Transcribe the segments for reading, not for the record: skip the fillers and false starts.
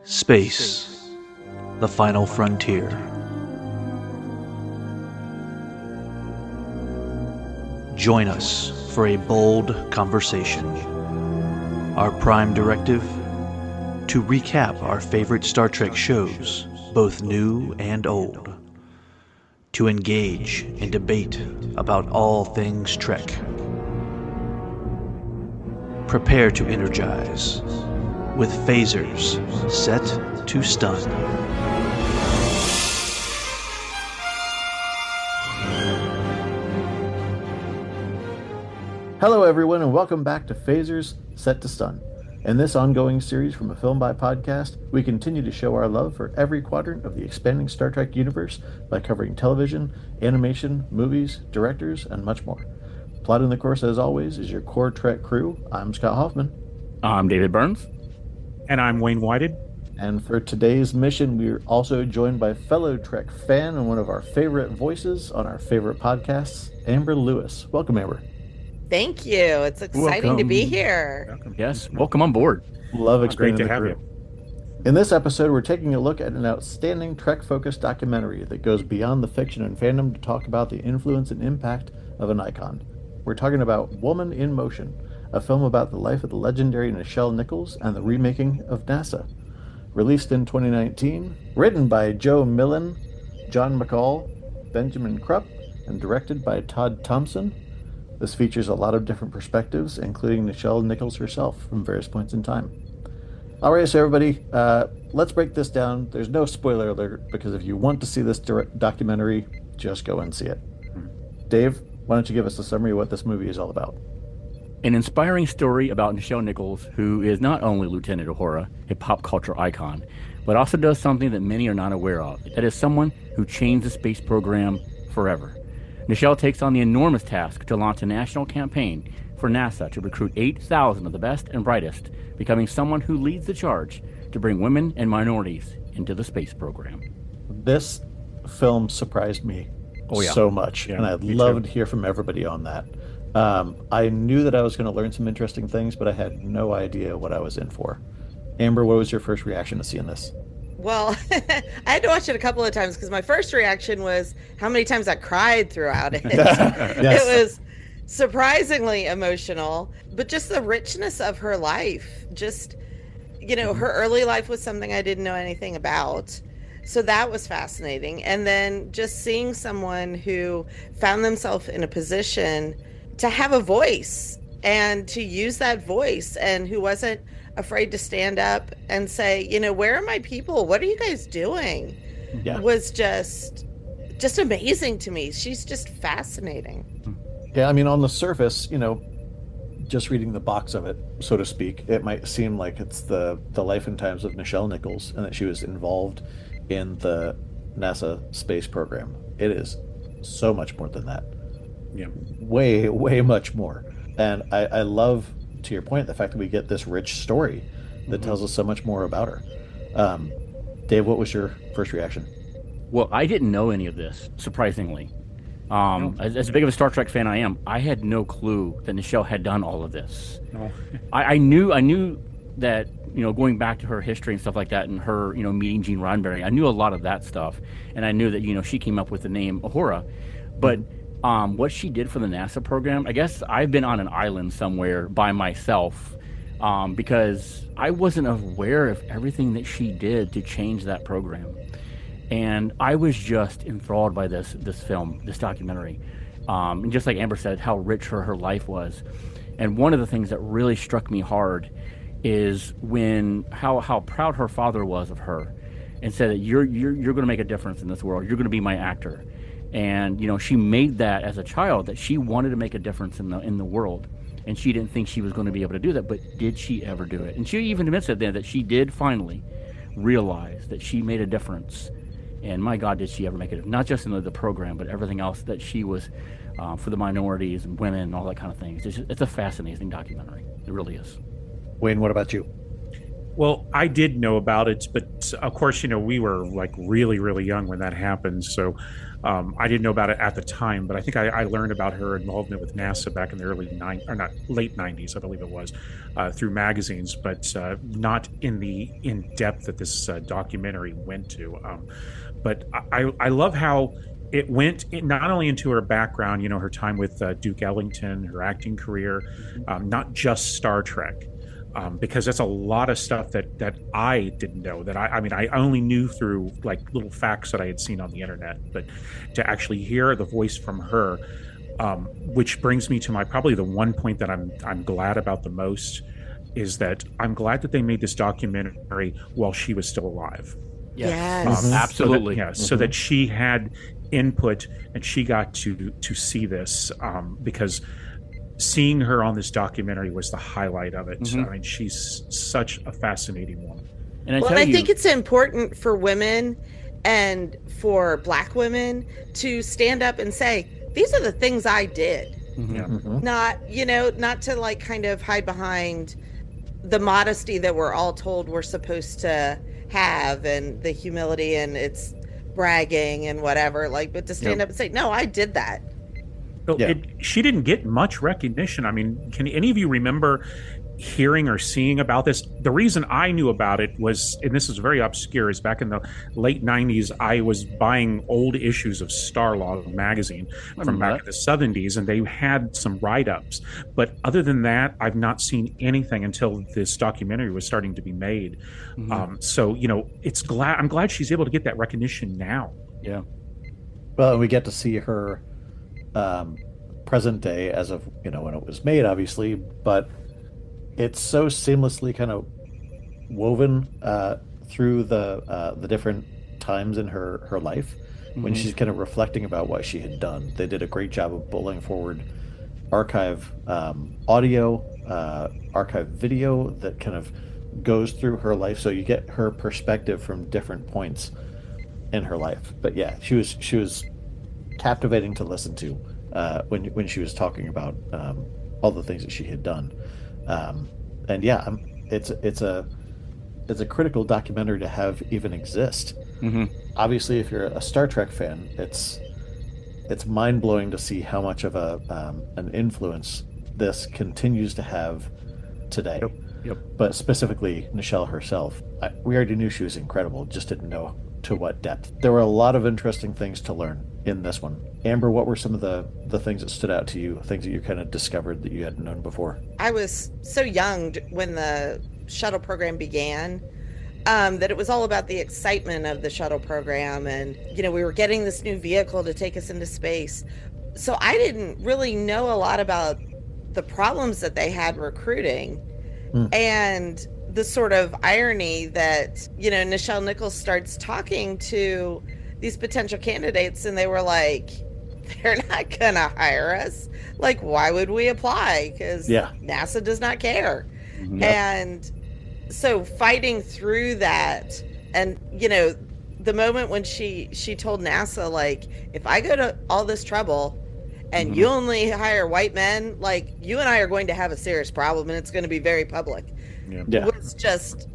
Space, the final frontier. Join us for a bold conversation. Our prime directive: to recap our favorite Star Trek shows, both new and old. To engage in debate about all things Trek. Prepare to energize with phasers set to stun. Hello everyone and welcome back to Phasers Set to Stun. In this ongoing series from a Film by Podcast, we continue to show our love for every quadrant of the expanding Star Trek universe by covering television, animation, movies, directors, and much more. Plotting the course, as always, is your core Trek crew. I'm Scott Hoffman. I'm David Burns. And I'm Wayne Whited. And for today's mission, we're also joined by fellow Trek fan and one of our favorite voices on our favorite podcasts, Amber Lewis. Welcome, Amber. Thank you. It's exciting to be here. Welcome. Yes, welcome on board. Love expanding Great to the have crew. you. In this episode, we're taking a look at an outstanding Trek-focused documentary that goes beyond the fiction and fandom to talk about the influence and impact of an icon. We're talking about Woman in Motion, a film about the life of the legendary Nichelle Nichols and the remaking of NASA. Released in 2019, written by Joe Millen, John McCall, Benjamin Krupp, and directed by Todd Thompson. This features a lot of different perspectives, including Nichelle Nichols herself from various points in time. All right, so everybody, let's break this down. There's no spoiler alert, because if you want to see this documentary, just go and see it. Dave, why don't you give us a summary of what this movie is all about? An inspiring story about Nichelle Nichols, who is not only Lieutenant Uhura, a pop culture icon, but also does something that many are not aware of. That is someone who changed the space program forever. Nichelle takes on the enormous task to launch a national campaign for NASA to recruit 8,000 of the best and brightest, becoming someone who leads the charge to bring women and minorities into the space program. This film surprised me so much, and I'd love to hear from everybody on that. I knew that I was going to learn some interesting things, but I had no idea what I was in for. Amber, what was your first reaction to seeing this? Well, I had to watch it a couple of times because my first reaction was how many times I cried throughout it. Yes. It was surprisingly emotional, but just the richness of her life. Just, her early life was something I didn't know anything about. So that was fascinating. And then just seeing someone who found themselves in a position to have a voice and to use that voice, and who wasn't afraid to stand up and say, where are my people? What are you guys doing? Yeah. Was just amazing to me. She's just fascinating. Yeah, I mean, on the surface, just reading the box of it, so to speak, it might seem like it's the life and times of Nichelle Nichols and that she was involved in the NASA space program. It is so much more than that. Yeah. Way, way much more. And I love, to your point, the fact that we get this rich story that tells us so much more about her. Dave, what was your first reaction? Well, I didn't know any of this, surprisingly. As big of a Star Trek fan I am, I had no clue that Nichelle had done all of this. No. I knew that, going back to her history and stuff like that, and her, meeting Gene Roddenberry, I knew a lot of that stuff, and I knew that, she came up with the name Uhura. But what she did for the NASA program, I guess I've been on an island somewhere by myself, because I wasn't aware of everything that she did to change that program. And I was just enthralled by this film, this documentary. And just like Amber said, how rich her life was. And one of the things that really struck me hard is how proud her father was of her, and said that you're going to make a difference in this world. You're going to be my actor. And she made that as a child, that she wanted to make a difference in the world, and she didn't think she was going to be able to do that. But did she ever do it? And she even admits it then, that she did finally realize that she made a difference. And my God, did she ever make it? Not just in the program, but everything else that she was for the minorities and women and all that kind of thing. It's a fascinating documentary. It really is. Wayne, what about you? Well, I did know about it, but of course, we were like really, really young when that happened. So I didn't know about it at the time, but I think I learned about her involvement with NASA back in the early or not late '90s, I believe it was, through magazines, but not in the in depth that this documentary went to. But I love how it went not only into her background, her time with Duke Ellington, her acting career, not just Star Trek. Because that's a lot of stuff that I didn't know. That I mean, I only knew through like little facts that I had seen on the internet. But to actually hear the voice from her, which brings me to my probably the one point that I'm glad about the most, is that I'm glad that they made this documentary while she was still alive. Yes. Absolutely. So that she had input and she got to see this, because seeing her on this documentary was the highlight of it. I mean, she's such a fascinating woman. And I think it's important for women and for Black women to stand up and say, these are the things I did. Not, not to like kind of hide behind the modesty that we're all told we're supposed to have and the humility and it's bragging and whatever, like, but to stand up and say, no, I did that. She didn't get much recognition. I mean, can any of you remember hearing or seeing about this? The reason I knew about it was, and this is very obscure, is back in the late '90s, I was buying old issues of Starlog magazine from back in the '70s, and they had some write-ups. But other than that, I've not seen anything until this documentary was starting to be made. So, I'm glad she's able to get that recognition now. Yeah. Well, and we get to see her present day as of when it was made, obviously, but it's so seamlessly kind of woven through the different times in her life when she's kind of reflecting about what she had done. They did a great job of pulling forward archive audio, archive video that kind of goes through her life, so you get her perspective from different points in her life. But yeah, she was captivating to listen to when she was talking about all the things that she had done, and yeah, it's a critical documentary to have even exist. Obviously, if you're a Star Trek fan, it's mind blowing to see how much of an influence this continues to have today. Yep. But specifically, Nichelle herself, we already knew she was incredible, just didn't know to what depth. There were a lot of interesting things to learn in this one. Amber, what were some of the things that stood out to you, things that you kind of discovered that you hadn't known before? I was so young when the shuttle program began, that it was all about the excitement of the shuttle program, and we were getting this new vehicle to take us into space. So I didn't really know a lot about the problems that they had recruiting, and the sort of irony that Nichelle Nichols starts talking to these potential candidates, and they were like, they're not gonna hire us. Like, why would we apply? Because NASA does not care. And so fighting through that, and the moment when she told NASA, like, if I go to all this trouble and you only hire white men, like, you and I are going to have a serious problem, and it's going to be very public. It was just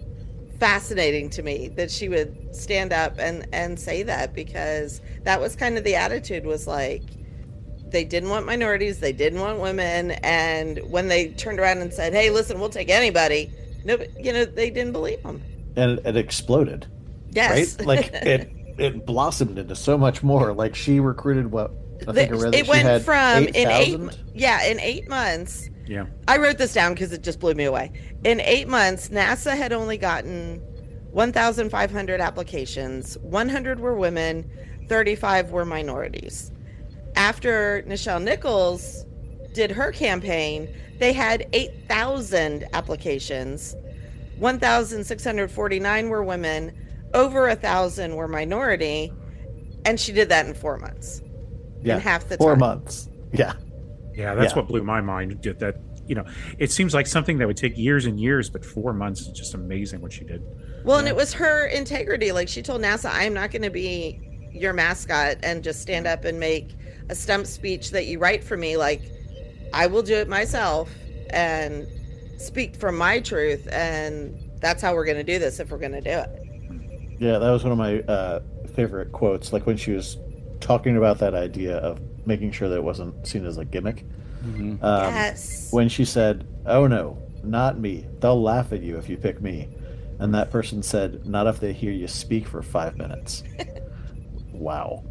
fascinating to me that she would stand up and say that, because that was kind of the attitude, was like, they didn't want minorities, they didn't want women, and when they turned around and said, hey, listen, we'll take anybody, nobody, they didn't believe them. And it exploded. Yes. Right? Like, it blossomed into so much more. Like, she recruited what? I think I read that it she went had from 8,000? in 8 months. Yeah. I wrote this down because it just blew me away. In 8 months, NASA had only gotten 1,500 applications. 100 were women, 35 were minorities. After Nichelle Nichols did her campaign, they had 8,000 applications. 1,649 were women, over 1,000 were minority, and she did that in 4 months. In half the 4 time. months. Yeah. Yeah, that's what blew my mind. That it seems like something that would take years and years, but 4 months is just amazing what she did. Well, and it was her integrity. Like, she told NASA, I'm not going to be your mascot and just stand up and make a stump speech that you write for me. Like, I will do it myself and speak from my truth. And That's how we're going to do this if we're going to do it. Yeah, that was one of my favorite quotes. Like when she was talking about that idea of making sure that it wasn't seen as a gimmick. Yes. When she said, "Oh no, not me. They'll laugh at you if you pick me," and that person said, "Not if they hear you speak for 5 minutes." Wow.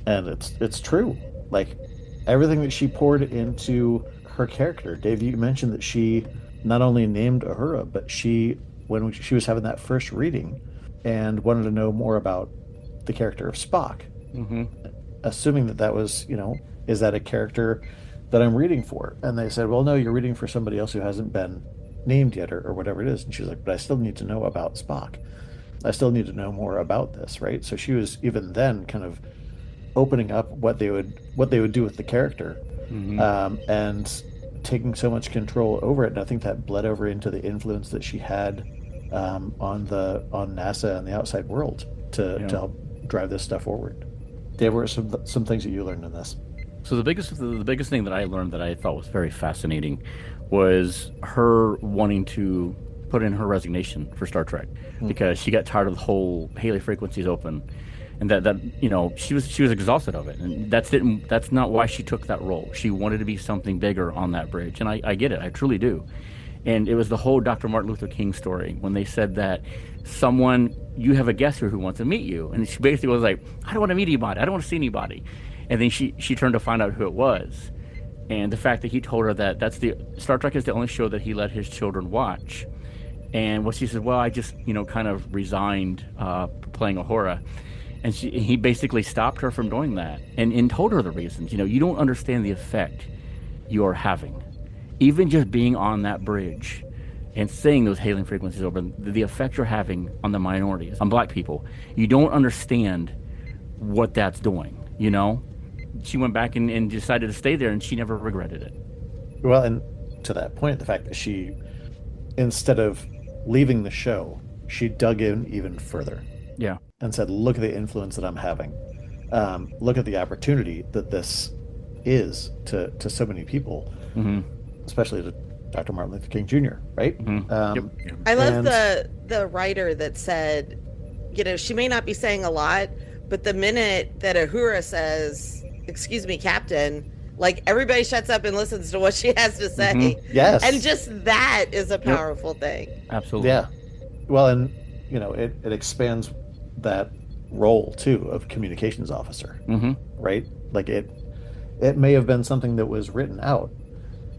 And it's true. Like everything that she poured into her character. Dave, you mentioned that she not only named Uhura, but when she was having that first reading and wanted to know more about the character of Spock, assuming that was, is that a character that I'm reading for? And they said, well, no, you're reading for somebody else who hasn't been named yet or whatever it is. And she's like, but I still need to know about Spock. I still need to know more about this, right? So she was even then kind of opening up what they would do with the character, and taking so much control over it. And I think that bled over into the influence that she had on NASA and the outside world to help drive this stuff forward. Dave, what are some things that you learned in this? So the biggest thing that I learned that I thought was very fascinating was her wanting to put in her resignation for Star Trek because she got tired of the whole Haley frequencies open, and that she was exhausted of it, and that's not why she took that role. She wanted to be something bigger on that bridge, and I get it, I truly do. And it was the whole Dr. Martin Luther King story when they said that you have a guest here who wants to meet you, and she basically was like, I don't want to meet anybody, I don't want to see anybody. And then she turned to find out who it was, and the fact that he told her that Star Trek is the only show that he let his children watch. And what she said, well, I just kind of resigned playing Uhura, and he basically stopped her from doing that and told her the reasons. You don't understand the effect you are having, even just being on that bridge and saying those hailing frequencies over, the effect you're having on the minorities, on black people. You don't understand what that's doing. She went back and decided to stay there, and she never regretted it. Well, and to that point, the fact that she, instead of leaving the show, she dug in even further. Yeah. And said, look at the influence that I'm having. Look at the opportunity that this is to so many people, especially to Dr. Martin Luther King Jr., right? I love the writer that said, she may not be saying a lot, but the minute that Uhura says, excuse me, Captain, like everybody shuts up and listens to what she has to say. Yes. And just that is a powerful thing. Absolutely. Yeah. Well, and, it expands that role, too, of communications officer, right? Like it may have been something that was written out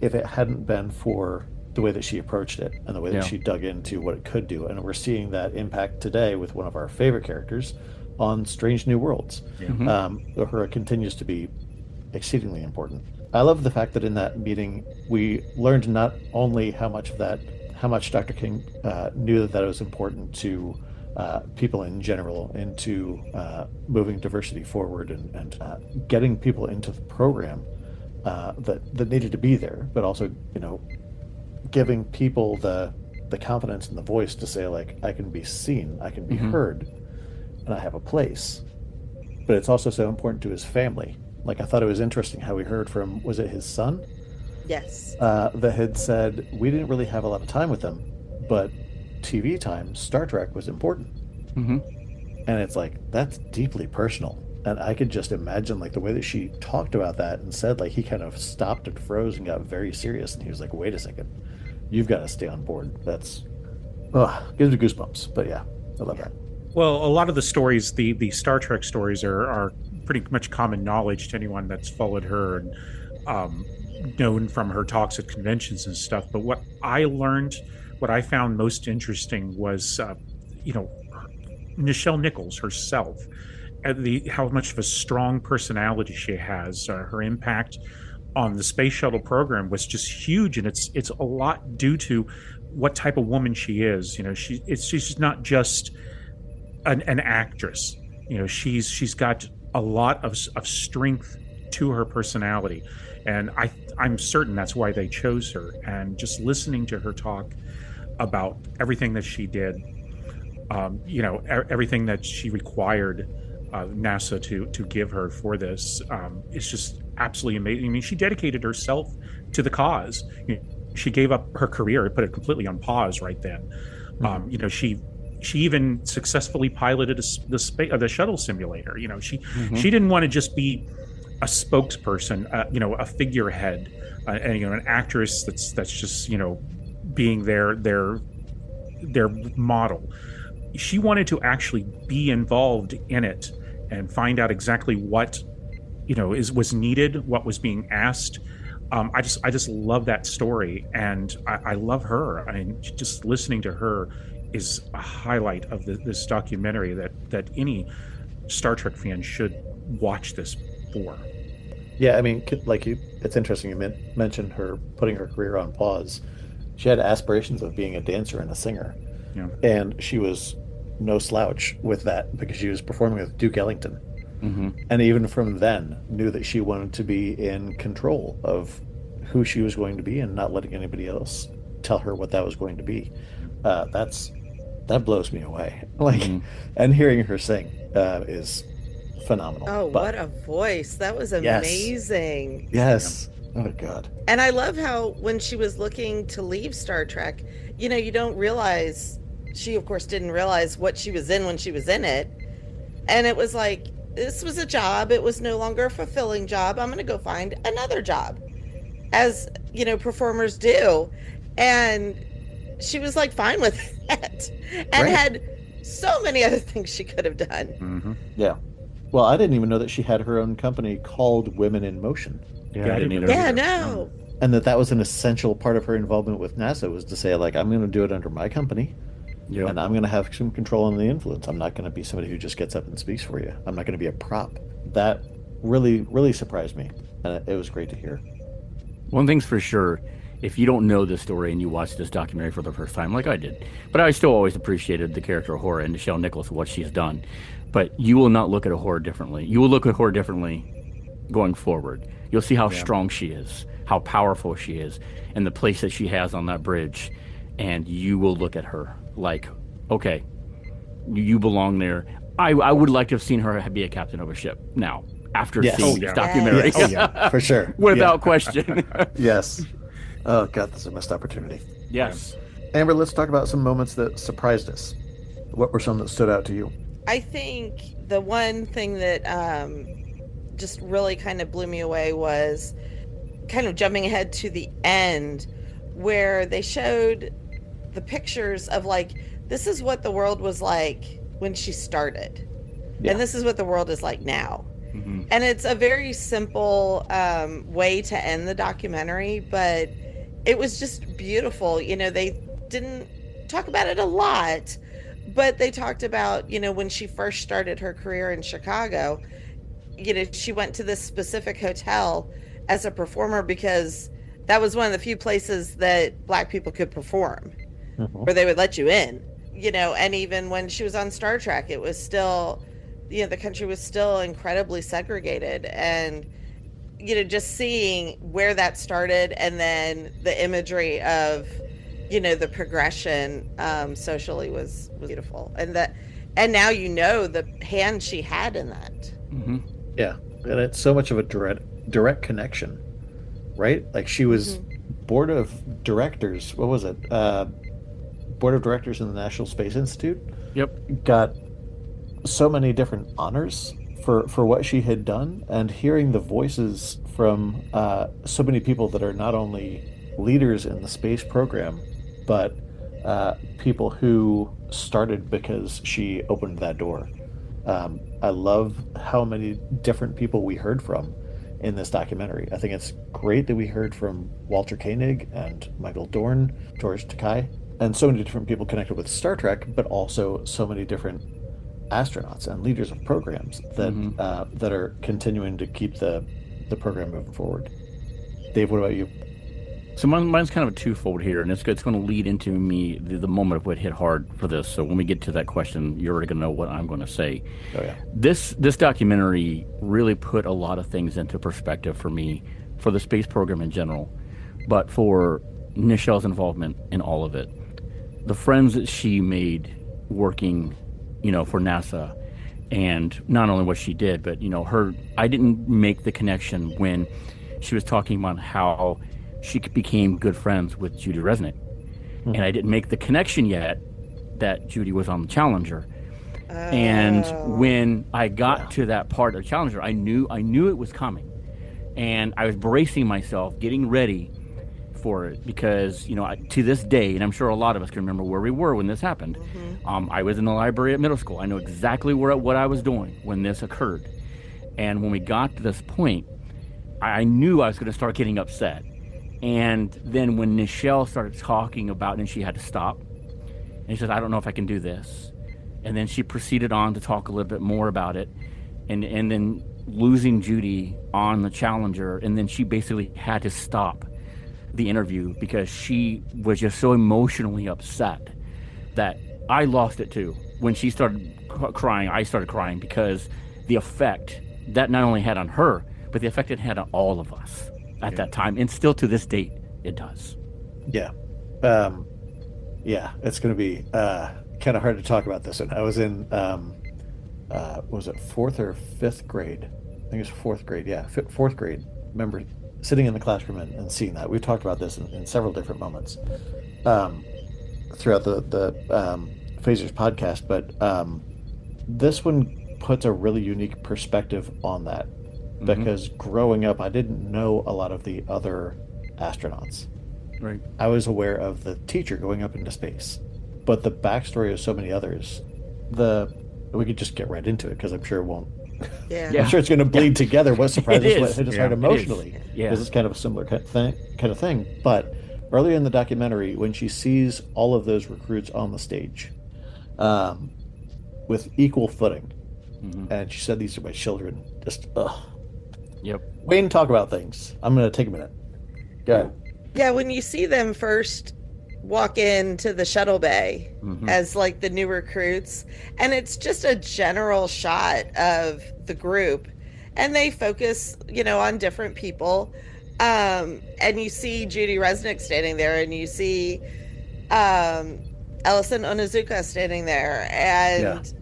if it hadn't been for the way that she approached it and the way that she dug into what it could do. And we're seeing that impact today with one of our favorite characters on Strange New Worlds. Uhura continues to be exceedingly important. I love the fact that in that meeting we learned not only how much Dr. King knew that it was important to people in general, into moving diversity forward and getting people into the program that needed to be there, but also giving people the confidence and the voice to say, like, I can be seen, I can be heard, and I have a place. But it's also so important to his family. Like, I thought it was interesting how we heard from, was it his son? Yes. That had said, we didn't really have a lot of time with him, but TV time, Star Trek was important. And it's like, that's deeply personal. And I could just imagine, like, the way that she talked about that and said, like, he kind of stopped and froze and got very serious. And he was like, wait a second, you've got to stay on board. That's, gives me goosebumps. But yeah, I love that. Well, a lot of the stories, the Star Trek stories are pretty much common knowledge to anyone that's followed her and known from her talks at conventions and stuff. But what I found most interesting was, Nichelle Nichols herself, how much of a strong personality she has. Her impact on the space shuttle program was just huge, and it's a lot due to what type of woman she is. She's not just an actress. She's got a lot of strength to her personality, and I'm certain that's why they chose her. And just listening to her talk about everything that she did, everything that she required NASA to give her for this, it's just absolutely amazing. I mean, she dedicated herself to the cause. She gave up her career, put it completely on pause right then. You know, she even successfully piloted the shuttle simulator. You know, she didn't want to just be a spokesperson, you know, a figurehead, and you know, an actress that's just, you know, being their model. She wanted to actually be involved in it and find out exactly what, you know, was needed, what was being asked. I just love that story, and I love her. I mean, just listening to her is a highlight of this documentary that any Star Trek fan should watch this for. Yeah, I mean, like it's interesting you mentioned her putting her career on pause. She had aspirations of being a dancer and a singer, Yeah. and she was no slouch with that because she was performing with Duke Ellington. And even from then knew that she wanted to be in control of who she was going to be and not letting anybody else tell her what that was going to be. That blows me away. Like, and hearing her sing is phenomenal. Oh, what a voice. That was amazing. Yes. Oh, God. And I love how when she was looking to leave Star Trek, you know, you don't realize, she of course didn't realize what she was in when she was in it. And it was like, this was a job. It was no longer a fulfilling job. I'm going to go find another job, as, you know, performers do. And she was like fine with it and had so many other things she could have done. Yeah. Well, I didn't even know that she had her own company called Women in Motion. Yeah, I didn't either. Yeah, no. And that was an essential part of her involvement with NASA, was to say, like, I'm going to do it under my company. Yep. And I'm going to have some control on the influence. I'm not going to be somebody who just gets up and speaks for you. I'm not going to be a prop. That really, really surprised me. And it was great to hear. One thing's for sure, if you don't know this story and you watch this documentary for the first time, like I did, but I still always appreciated the character of Uhura and Nichelle Nichols, what she's done. But you will not look at Uhura differently. You will look at Uhura differently going forward. You'll see how strong she is, how powerful she is, and the place that she has on that bridge. And you will look at her like, okay, you belong there. I would like to have seen her be a captain of a ship now, after seeing this documentary. Yes. Oh, yeah, for sure. Without question. Yes. Oh, God, that's a missed opportunity. Yes. Amber, let's talk about some moments that surprised us. What were some that stood out to you? I think the one thing that just really kind of blew me away was kind of jumping ahead to the end, where they showed the pictures of, like, this is what the world was like when she started, and this is what the world is like now. And it's a very simple way to end the documentary, but it was just beautiful. You know, they didn't talk about it a lot, but they talked about, you know, when she first started her career in Chicago, you know, she went to this specific hotel as a performer because that was one of the few places that Black people could perform, where they would let you in, you know. And even when she was on Star Trek, it was still, you know, the country was still incredibly segregated. And, you know, just seeing where that started, and then the imagery of, you know, the progression socially was beautiful. And now, you know, the hand she had in that. Yeah, and it's so much of a direct connection, right? Like, she was board of directors. What was it? Board of directors in the National Space Institute. Yep. Got so many different honors for what she had done, and hearing the voices from so many people that are not only leaders in the space program, but people who started because she opened that door. I love how many different people we heard from in this documentary. I think it's great that we heard from Walter Koenig and Michael Dorn, George Takei, and so many different people connected with Star Trek, but also so many different astronauts and leaders of programs that that are continuing to keep the program moving forward. Dave, what about you? So mine's kind of a twofold here, and it's going to lead into me the moment of what hit hard for this. So when we get to that question, you're already going to know what I'm going to say. Oh, yeah. This documentary really put a lot of things into perspective for me, for the space program in general, but for Nichelle's involvement in all of it. The friends that she made working, you know, for NASA, and not only what she did, but, you know, I didn't make the connection when she was talking about how she became good friends with Judy Resnick. And I didn't make the connection yet that Judy was on the Challenger. And when I got to that part of Challenger, I knew it was coming, and I was bracing myself, getting ready for it, because to this day, and I'm sure a lot of us can remember where we were when this happened. I was in the library at middle school. I know exactly what I was doing when this occurred, and when we got to this point, I knew I was going to start getting upset. And then when Nichelle started talking about it, and she had to stop, and she said, "I don't know if I can do this." And then she proceeded on to talk a little bit more about it, and then losing Judy on the Challenger, and then she basically had to stop the interview because she was just so emotionally upset that I lost it too. When she started crying, I started crying, because the effect that not only had on her, but the effect it had on all of us at that time, and still to this date, it does. Yeah. It's going to be kind of hard to talk about this one. I was in, was it 4th or 5th grade? I think it was 4th grade. Yeah, 4th grade. Remember sitting in the classroom and seeing that. We've talked about this in several different moments throughout the Phasers podcast, but this one puts a really unique perspective on that, because growing up, I didn't know a lot of the other astronauts. Right. I was aware of the teacher going up into space, but the backstory of so many others, we could just get right into it, because I'm sure it won't. Yeah. I'm sure it's going to bleed together. What surprises what hit us hard It emotionally, is. Yeah. because it's kind of a similar kind of thing. But earlier in the documentary, when she sees all of those recruits on the stage, with equal footing, and she said, "These are my children." Just Yep. Wayne, talk about things. I'm going to take a minute. Go ahead. Yeah, when you see them first walk into the shuttle bay as like the new recruits, and it's just a general shot of the group, and they focus on different people, and you see Judy Resnick standing there, and you see Ellison Onizuka standing there, and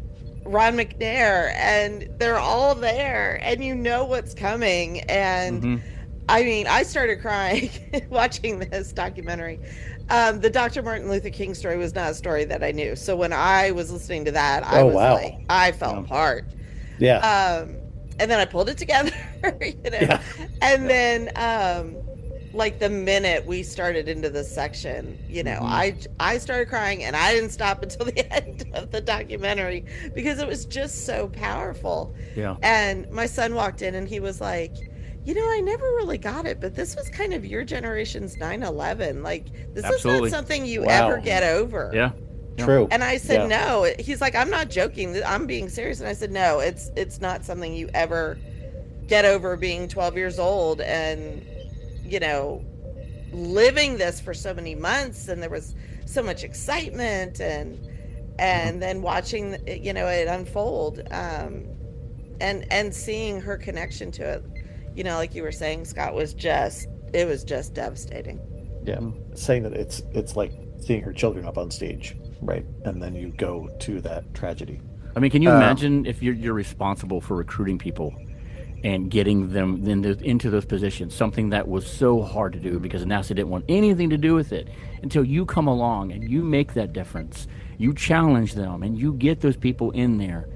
Ron McNair, and they're all there, and you know what's coming. And I mean, I started crying watching this documentary. The Dr. Martin Luther King story was not a story that I knew. So when I was listening to that, I fell apart. Yeah. And then I pulled it together, and then, like the minute we started into this section, I started crying, and I didn't stop until the end of the documentary, because it was just so powerful. Yeah. And my son walked in, and he was like, I never really got it, but this was kind of your generation's 9/11. Like, this is not something you ever get over. Yeah. True. And I said, no. He's like, I'm not joking. I'm being serious. And I said, no, it's not something you ever get over, being 12 years old and, living this for so many months. And there was so much excitement, and then watching, it unfold, and seeing her connection to it, like you were saying, Scott, was just devastating. Yeah. Saying that it's like seeing her children up on stage, right? And then you go to that tragedy. I mean, can you imagine if you're responsible for recruiting people and getting them into those positions, something that was so hard to do because NASA didn't want anything to do with it, until you come along and you make that difference. You challenge them and you get those people in there,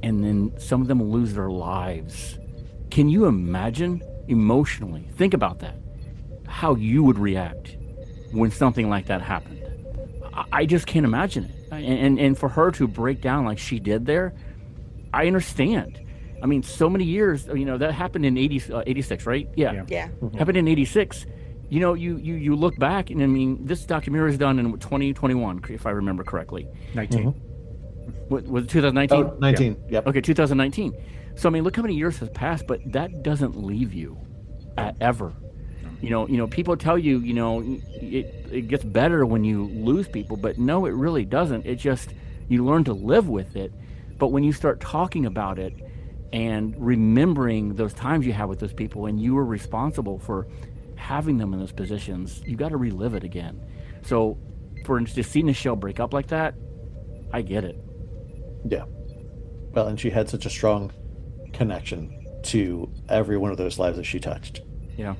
and then some of them lose their lives. Can you imagine emotionally? Think about that. How you would react when something like that happened. I just can't imagine it. And for her to break down like she did there, I understand. I mean, so many years, that happened in 86, right? Yeah. Happened in 86. You look back, and I mean, this documentary was done in 2021, if I remember correctly. 19. Was it 2019? Oh, 19. Yeah. Yep. Okay, 2019. So I mean, look how many years has passed, but that doesn't leave you ever. People tell you, it gets better when you lose people, but no, it really doesn't. It just, you learn to live with it. But when you start talking about it and remembering those times you had with those people, and you were responsible for having them in those positions, you got to relive it again. So to see Nichelle break up like that, I get it. Yeah. Well, and she had such a strong connection to every one of those lives that she touched. Yeah.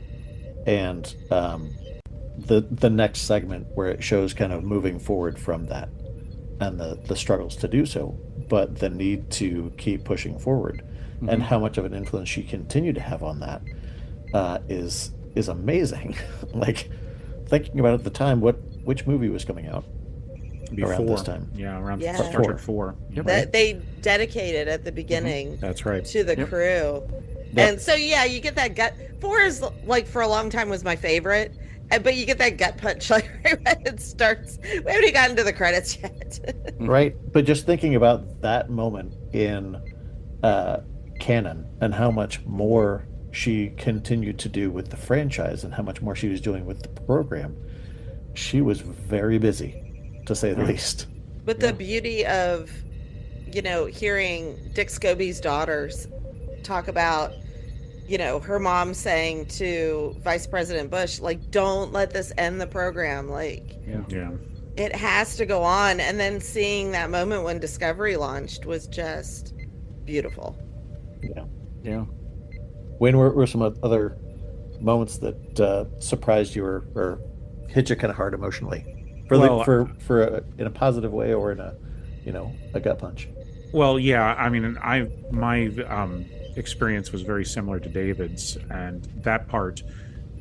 And the next segment where it shows kind of moving forward from that, and the struggles to do so, but the need to keep pushing forward, Mm-hmm. and how much of an influence she continued to have on that is amazing. Like, thinking about at the time, which movie was coming out around this time? Yeah, around Yeah. Star Trek 4. Yep. That they dedicated at the beginning That's right. to the Yep. crew. Yep. And so, yeah, you get that gut. 4 is, like, for a long time was my favorite. But you get that gut punch, like, right when it starts. We haven't even gotten to the credits yet. Right? But just thinking about that moment in canon, and how much more she continued to do with the franchise, and how much more she was doing with the program, she was very busy, to say the least. But the beauty of, hearing Dick Scobie's daughters talk about, her mom saying to Vice President Bush, like, don't let this end the program. Like, Yeah. it has to go on. And then seeing that moment when Discovery launched was just beautiful. Yeah. Yeah. When were some other moments that surprised you, or hit you kind of hard emotionally, in a positive way, or in a gut punch? Well, yeah. I mean, my experience was very similar to David's, and that part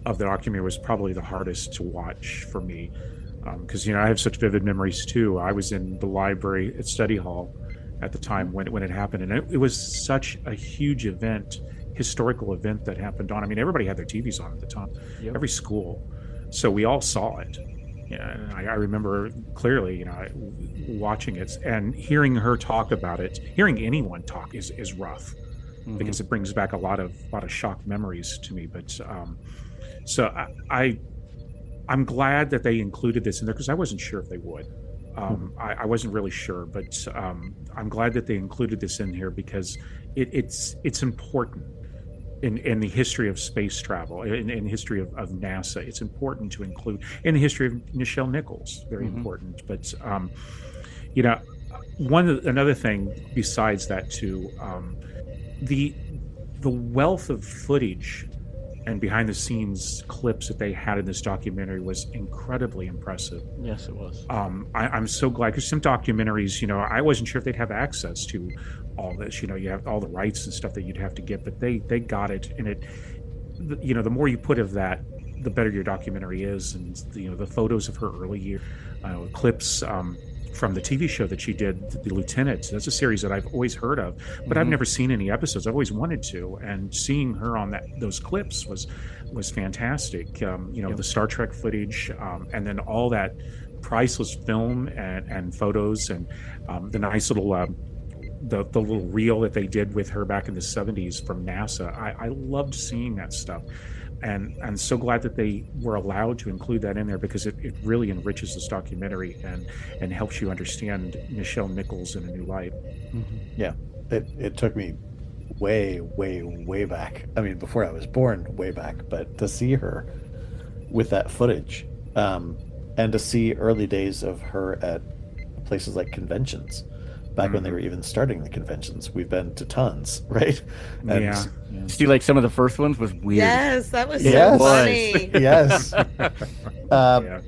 of the documentary was probably the hardest to watch for me, because I have such vivid memories too. I was in the library at study hall at the time when it happened, and it was such a huge event, historical event that happened on. I mean, everybody had their TVs on at the time, every school, so we all saw it. Yeah, and I remember clearly, watching it and hearing her talk about it. Hearing anyone talk is rough, because it brings back a lot of shock memories to me. But so I'm glad that they included this in there, because I wasn't sure if they would. I wasn't really sure, but I'm glad that they included this in here, because it's important in the history of space travel, in the history of NASA. It's important to include, in the history of Nichelle Nichols, very important. But another thing besides that too, the wealth of footage and behind the scenes clips that they had in this documentary was incredibly impressive. Yes, it was. I'm so glad, because some documentaries, I wasn't sure if they'd have access to all this. You have all the rights and stuff that you'd have to get, but they got it. And the more you put of that, the better your documentary is. And the photos of her early year, clips from the TV show that she did, The Lieutenant. That's a series that I've always heard of, but I've never seen any episodes. I've always wanted to, and seeing her on those clips was fantastic. The Star Trek footage, and then all that priceless film and photos, and the nice little the little reel that they did with her back in the 70s from NASA. I loved seeing that stuff. And I'm so glad that they were allowed to include that in there, because it really enriches this documentary and helps you understand Nichelle Nichols in a new light. Yeah, it took me way, way, way back. I mean, before I was born, way back. But to see her with that footage, and to see early days of her at places like conventions, back when they were even starting the conventions. We've been to tons, right? And Yeah. See, like some of the first ones was weird. Yes, that was Yes. so funny. Yes. Yeah.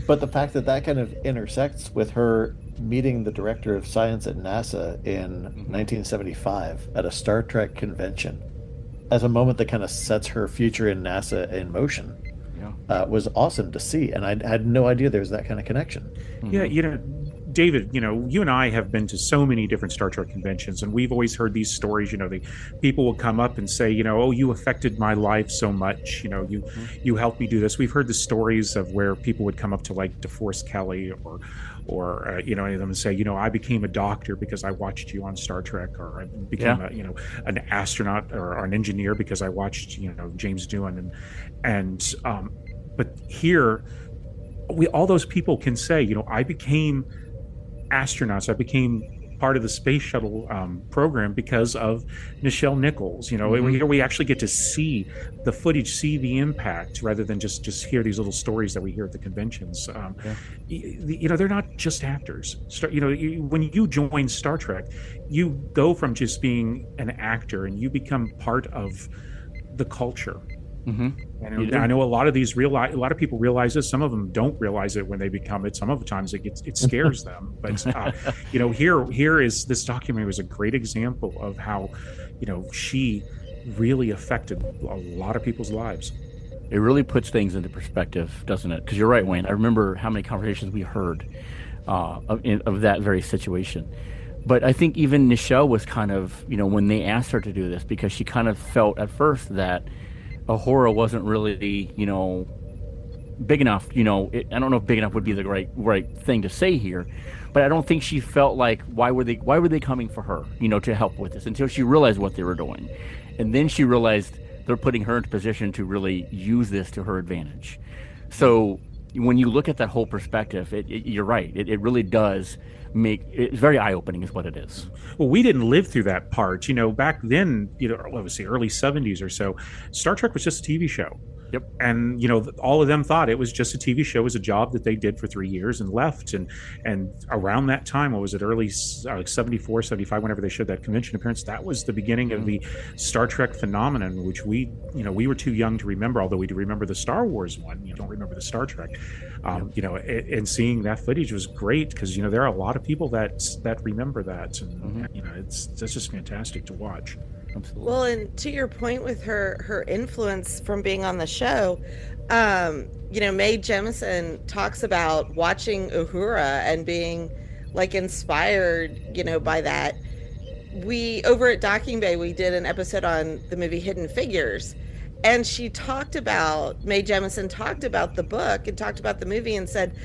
But the fact that kind of intersects with her meeting the director of science at NASA in 1975 at a Star Trek convention, as a moment that kind of sets her future in NASA in motion, was awesome to see. And I had no idea there was that kind of connection. Yeah, David, you and I have been to so many different Star Trek conventions, and we've always heard these stories. The people will come up and say, oh, you affected my life so much. You helped me do this. We've heard the stories of where people would come up to, like, DeForest Kelley or any of them and say, I became a doctor because I watched you on Star Trek, or I became an astronaut or an engineer because I watched James Doohan, but here all those people can say, I became astronauts. I became part of the space shuttle program because of Nichelle Nichols. Here we actually get to see the footage, see the impact, rather than just hear these little stories that we hear at the conventions. They're not just actors. When you join Star Trek, you go from just being an actor and you become part of the culture. And I know a lot of these a lot of people realize this. Some of them don't realize it when they become it. Some of the times it scares them. But here is this documentary was a great example of how, she really affected a lot of people's lives. It really puts things into perspective, doesn't it? Because you're right, Wayne. I remember how many conversations we heard of that very situation. But I think even Nichelle was kind of, when they asked her to do this, because she kind of felt at first that Ahura wasn't really, big enough. I don't know if big enough would be the right thing to say here, but I don't think she felt like why were they coming for her, to help with this, until she realized what they were doing, and then she realized they're putting her into position to really use this to her advantage. So when you look at that whole perspective, you're right. It really does it's very eye-opening is what it is. Well, we didn't live through that part. Back then, obviously early 70s or so, Star Trek was just a TV show. Yep. And all of them thought it was just a TV show, it was a job that they did for 3 years and left. And around that time, what was it, early 74, 75, whenever they showed that convention appearance, that was the beginning of the Star Trek phenomenon, which we were too young to remember, although we do remember the Star Wars one. You don't remember the Star Trek. And seeing that footage was great because there are a lot of people that remember that, and it's just fantastic to watch. Absolutely. Well, and to your point with her influence from being on the show, Mae Jemison talks about watching Uhura and being like inspired, by that. We over at Docking Bay, we did an episode on the movie Hidden Figures, and Mae Jemison talked about the book and talked about the movie and said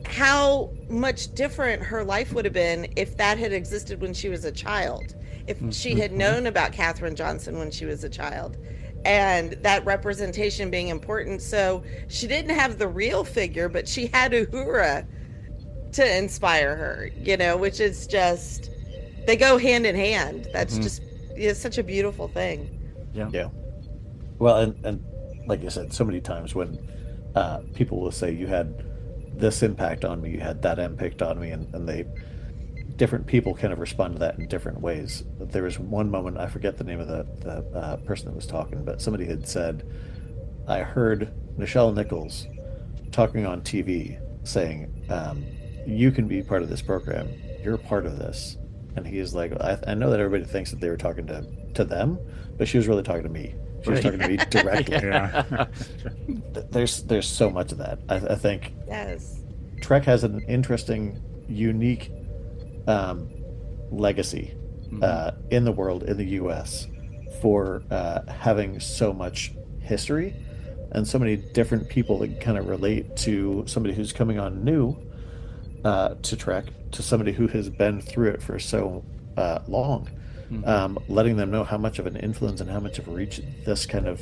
how much different her life would have been if that had existed when she was a child. If she had known about Katherine Johnson when she was a child, and that representation being important. So she didn't have the real figure, but she had Uhura to inspire her, which is just, they go hand in hand. That's just, it's such a beautiful thing. Yeah. Well, and like you said, so many times when people will say, you had this impact on me, you had that impact on me, and different people kind of respond to that in different ways. There was one moment, I forget the name of the person that was talking, but somebody had said, I heard Nichelle Nichols talking on TV saying, you can be part of this program, you're part of this. And he is like, I know that everybody thinks that they were talking to them, but she was really talking to me. She was talking to me directly. Yeah. There's so much of that. I think Yes. Trek has an interesting, unique legacy in the world, in the U.S., for having so much history and so many different people that kind of relate to somebody who's coming on new to Trek, to somebody who has been through it for so long, letting them know how much of an influence and how much of a reach this kind of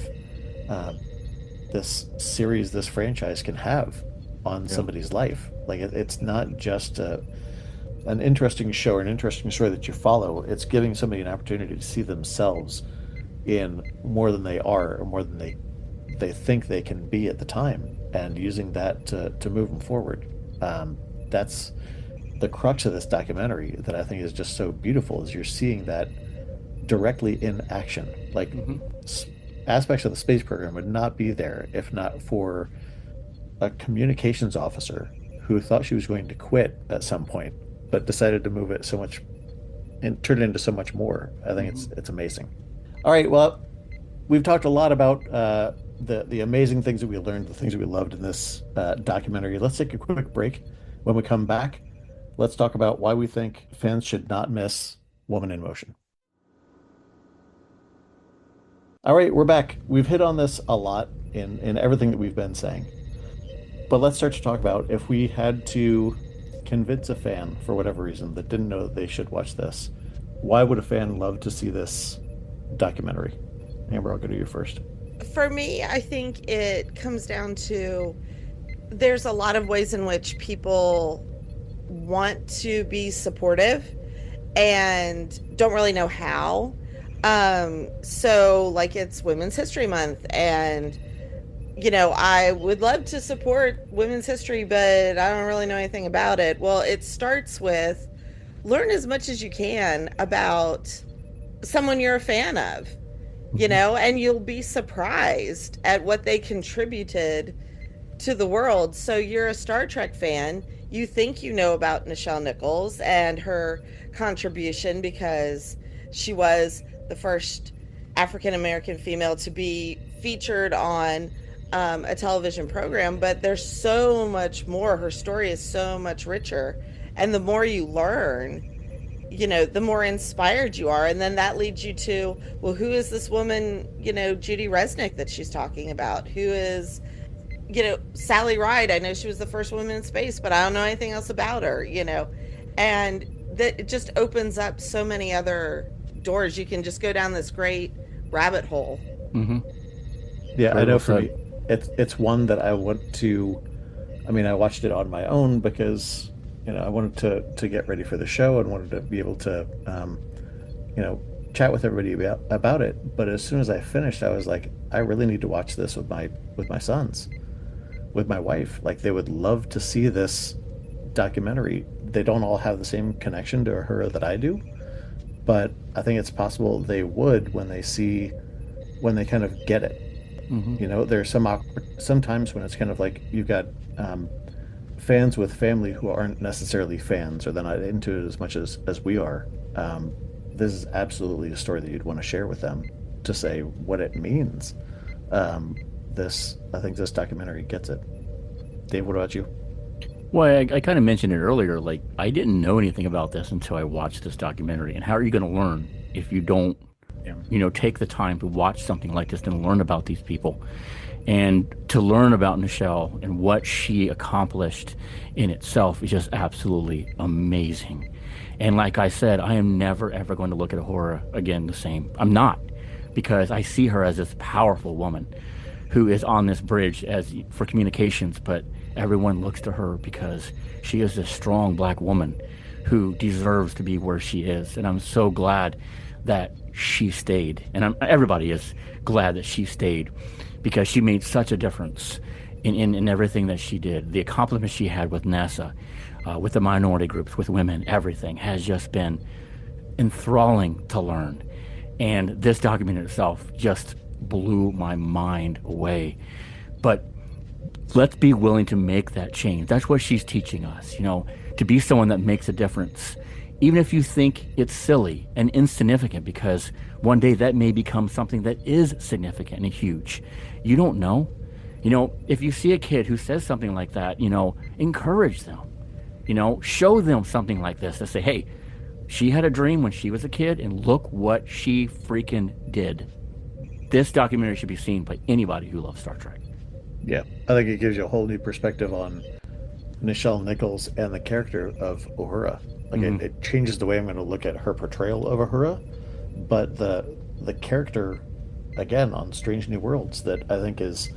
this series, this franchise can have on somebody's life. Like it's not just an interesting show or an interesting story that you follow. It's giving somebody an opportunity to see themselves in more than they are, or more than they think they can be at the time, and using that to move them forward. That's the crux of this documentary that I think is just so beautiful, is you're seeing that directly in action. Like aspects of the space program would not be there if not for a communications officer who thought she was going to quit at some point, but decided to move it so much and turn it into so much more. I think it's amazing. All right, well, we've talked a lot about the amazing things that we learned, the things that we loved in this documentary. Let's take a quick break. When we come back, let's talk about why we think fans should not miss Woman in Motion. All right, we're back. We've hit on this a lot in everything that we've been saying. But let's start to talk about, if we had to convince a fan, for whatever reason, that didn't know that they should watch this, why would a fan love to see this documentary? Amber, I'll go to you first. For me, I think it comes down to, there's a lot of ways in which people want to be supportive and don't really know how. So like, it's Women's History Month, and I would love to support women's history, but I don't really know anything about it. Well, it starts with, learn as much as you can about someone you're a fan of. you know, and you'll be surprised at what they contributed to the world. So you're a Star Trek fan. You think you know about Nichelle Nichols and her contribution because she was the first African American female to be featured on a television program, but there's so much more. Her story is so much richer. And the more you learn, you know, the more inspired you are. And then that leads you to, well, who is this woman, you know, Judy Resnick that she's talking about? Who is, you know, Sally Ride? I know she was the first woman in space, but I don't know anything else about her, you know. And that it just opens up so many other doors. You can just go down this great rabbit hole. Mm-hmm. Yeah, Very I know well for said. me, it's one that I want to. I mean, I watched it on my own because I wanted to get ready for the show and wanted to be able to chat with everybody about it. But as soon as I finished, I was like, I really need to watch this with my sons, with my wife. Like, they would love to see this documentary. They don't all have the same connection to her that I do, but I think it's possible they would when they kind of get it. Mm-hmm. There's sometimes when it's kind of like you've got fans with family who aren't necessarily fans, or they're not into it as much as we are. This is absolutely a story that you'd want to share with them to say what it means. I think this documentary gets it. Dave, what about you? Well, I kind of mentioned it earlier. Like, I didn't know anything about this until I watched this documentary. And how are you going to learn if you don't, take the time to watch something like this and learn about these people? And to learn about Nichelle and what she accomplished in itself is just absolutely amazing. And like I said, I am never, ever going to look at Ahura again the same. I'm not, because I see her as this powerful woman who is on this bridge for communications, but everyone looks to her because she is this strong black woman who deserves to be where she is. And I'm so glad that she stayed. And everybody is glad that she stayed, because she made such a difference in everything that she did. The accomplishments she had with NASA, with the minority groups, with women, everything has just been enthralling to learn. And this document itself just blew my mind away. But let's be willing to make that change. That's what she's teaching us, to be someone that makes a difference. Even if you think it's silly and insignificant, because one day that may become something that is significant and huge. You don't know. If you see a kid who says something like that, encourage them. Show them something like this to say, hey, she had a dream when she was a kid, and look what she freaking did. This documentary should be seen by anybody who loves Star Trek. Yeah, I think it gives you a whole new perspective on Nichelle Nichols and the character of Uhura. Like, it changes the way I'm going to look at her portrayal of Uhura, but the character, again, on Strange New Worlds, that I think is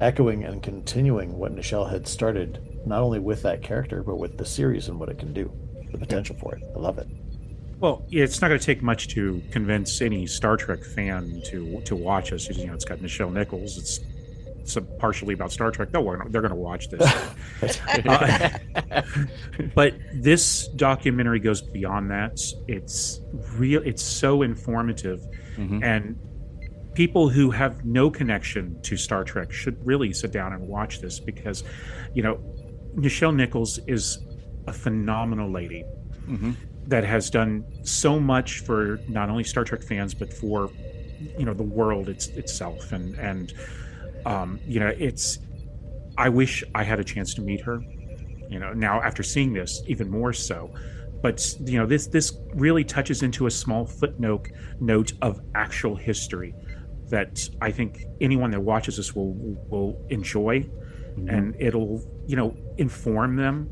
echoing and continuing what Nichelle had started, not only with that character, but with the series and what it can do, the potential for it. I love it. Well, it's not going to take much to convince any Star Trek fan to watch us. It's got Nichelle Nichols. It's partially about Star Trek. No, they're going to watch this. But this documentary goes beyond that. It's real. It's so informative, and people who have no connection to Star Trek should really sit down and watch this, because, Nichelle Nichols is a phenomenal lady that has done so much for not only Star Trek fans, but for, the world itself. And I wish I had a chance to meet her, now after seeing this even more so. But, this really touches into a small note of actual history that I think anyone that watches this will enjoy, and it'll, inform them.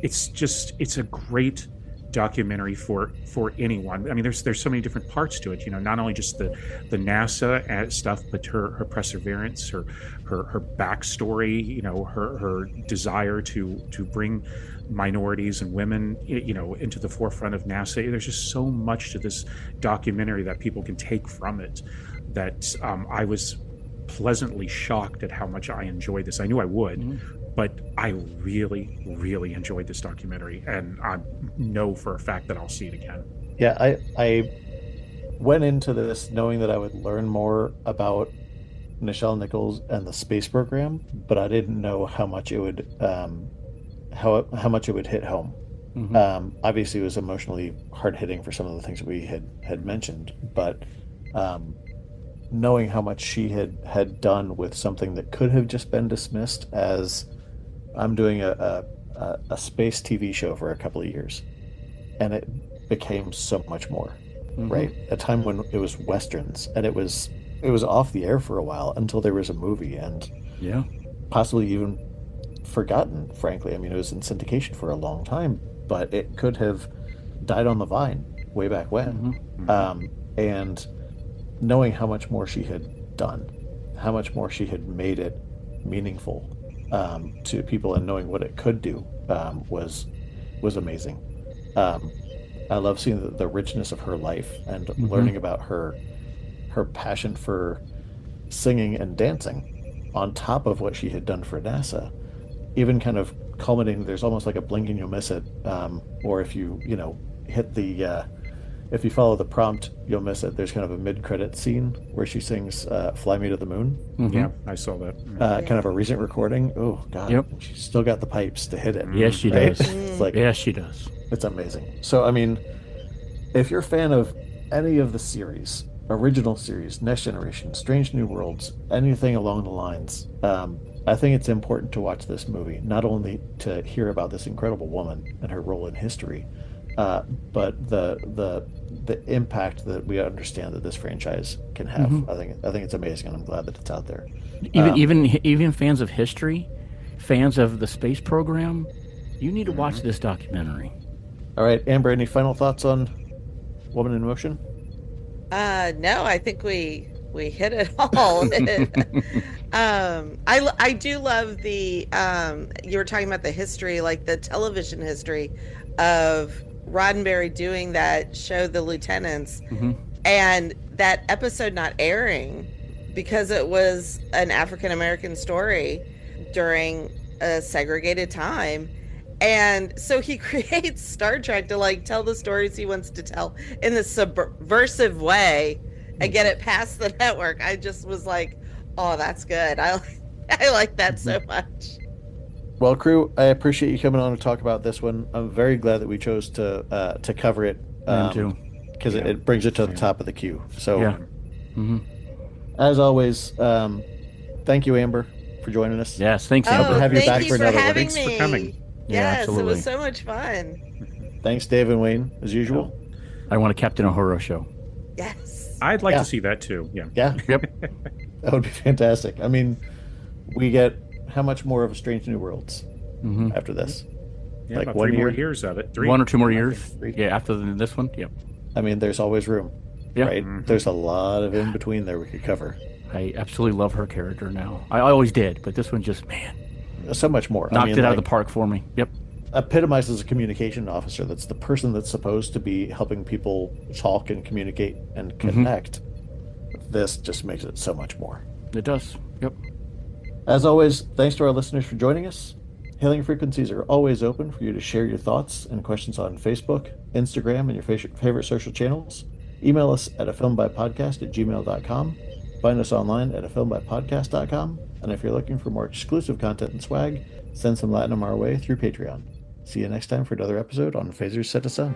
It's a great documentary for anyone. I mean, there's so many different parts to it, not only just the NASA stuff, but her perseverance, her backstory, her desire to bring minorities and women, into the forefront of NASA. There's just so much to this documentary that people can take from it, that I was pleasantly shocked at how much I enjoyed this. I knew I would, but I really, really enjoyed this documentary, and I know for a fact that I'll see it again. Yeah, I went into this knowing that I would learn more about Nichelle Nichols and the space program, but I didn't know how much it would how much it would hit home. Obviously, it was emotionally hard hitting for some of the things that we had mentioned, but knowing how much she had done with something that could have just been dismissed as I'm doing a space TV show for a couple of years, and it became so much more. Right, a time when it was westerns, and it was off the air for a while until there was a movie, and possibly even forgotten, frankly. I mean, it was in syndication for a long time, but it could have died on the vine way back when. And knowing how much more she had done, how much more she had made it meaningful to people, and knowing what it could do was amazing. I love seeing the richness of her life, and learning about her passion for singing and dancing on top of what she had done for NASA, even kind of culminating. There's almost like a blink and you'll miss it, or if you hit the if you follow the prompt, you'll miss it. There's kind of a mid-credit scene where she sings "Fly Me to the Moon." Yeah, I saw that. Kind of a recent recording. Oh God, she's still got the pipes to hit it. Yes, she does. It's like, yes, she does. It's amazing. So, I mean, if you're a fan of any of the series, original series, Next Generation, Strange New Worlds, anything along the lines, I think it's important to watch this movie, not only to hear about this incredible woman and her role in history, but the impact that we understand that this franchise can have. I think it's amazing, and I'm glad that it's out there. Even fans of history, fans of the space program, you need to watch this documentary. All right, Amber, any final thoughts on Woman in Motion? No, I think we hit it all. I do love the you were talking about the history, like the television history of Roddenberry doing that show, The Lieutenants, and that episode not airing because it was an African American story during a segregated time. And so he creates Star Trek to like tell the stories he wants to tell in the subversive way and get it past the network. I just was like, oh, that's good. I like that so much. Well, crew, I appreciate you coming on to talk about this one. I'm very glad that we chose to cover it. Because it brings it to the top of the queue. So, as always, thank you, Amber, for joining us. Yes, thanks, Amber. Have you back for another one. Thanks for coming. Yes, it was so much fun. Thanks, Dave and Wayne, as usual. I want a Captain Uhura show. Yes. I'd like to see that too. Yeah. Yep. That would be fantastic. I mean, we get how much more of a Strange New Worlds after this? Yeah, like about 1 3 year? more years of it. 3. 1 or 2 more years. 3. Yeah, after this one. Yep. I mean, there's always room. Yeah. Right? There's a lot of in between there we could cover. I absolutely love her character now. I always did, but this one just, so much more. Knocked it out of the park for me. Yep. Epitomizes a communication officer. That's the person that's supposed to be helping people talk and communicate and connect. This just makes it so much more. It does. Yep. As always, thanks to our listeners for joining us. Hailing frequencies are always open for you to share your thoughts and questions on Facebook, Instagram, and your favorite social channels. Email us at afilmbypodcast@gmail.com. Find us online at afilmbypodcast.com. And if you're looking for more exclusive content and swag, send some Latinum our way through Patreon. See you next time for another episode on Phasers Set to Sun.